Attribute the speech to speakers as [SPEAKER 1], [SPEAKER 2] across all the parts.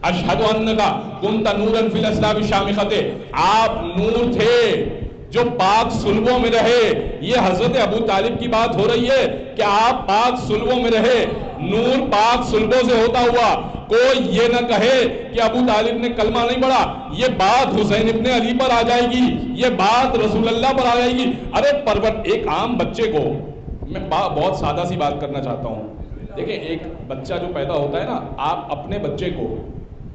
[SPEAKER 1] اشہد انکا کنت نورا فی الاسلاب شامخت، آپ نور تھے جو پاک صلبوں میں رہے. یہ حضرت ابو طالب کی بات ہو رہی ہے کہ آپ پاک صلبوں میں رہے. نور پاک صلبوں سے ہوتا ہوا. کوئی یہ نہ کہے کہ ابو طالب نے کلمہ نہیں پڑھا. یہ بات حسین ابن علی پر آ جائے گی، یہ بات رسول اللہ پر آ جائے گی. ارے ایک عام بچے کو میں بہت سادہ سی بات کرنا چاہتا ہوں. دیکھیں ایک بچہ جو پیدا ہوتا ہے نا، آپ اپنے بچے کو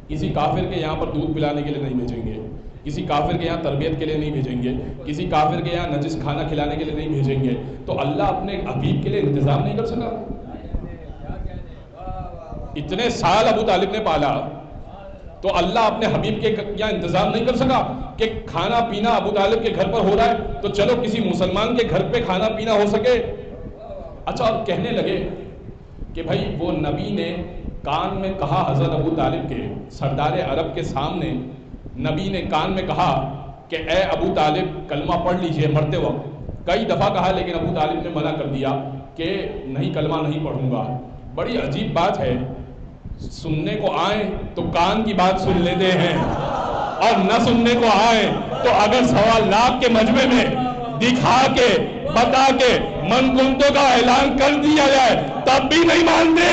[SPEAKER 1] کسی کافر کے یہاں پر دودھ پلانے کے لیے نہیں بھیجیں گے، کسی کافر کے یہاں تربیت کے لیے نہیں بھیجیں گے، کسی کافر کے یہاں نجس کھانا کھلانے کے لیے نہیں بھیجیں گے. تو اللہ اپنے حبیب کے لیے انتظام نہیں کر سکا؟ اتنے سال ابو طالب نے پالا تو اللہ اپنے حبیب کے یہاں انتظام نہیں کر سکا کہ کھانا پینا ابو طالب کے گھر پر ہو رہا ہے تو چلو کسی مسلمان کے گھر پہ کھانا پینا ہو سکے. اچھا، اور کہنے لگے کہ بھائی وہ نبی نے کان میں کہا، حضرت ابو طالب کے سردار عرب کے سامنے نبی نے کان میں کہا کہ اے ابو طالب کلمہ پڑھ لیجئے مرتے وقت. کئی دفعہ کہا لیکن ابو طالب نے منع کر دیا کہ نہیں، کلمہ نہیں پڑھوں گا. بڑی عجیب بات ہے، سننے کو آئیں تو کان کی بات سن لیتے ہیں، اور نہ سننے کو آئیں تو اگر 1.25 لاکھ کے مجمع میں دکھا کے بتا کے من کنتوں کا اعلان کر دیا جائے تب بھی نہیں مانتے.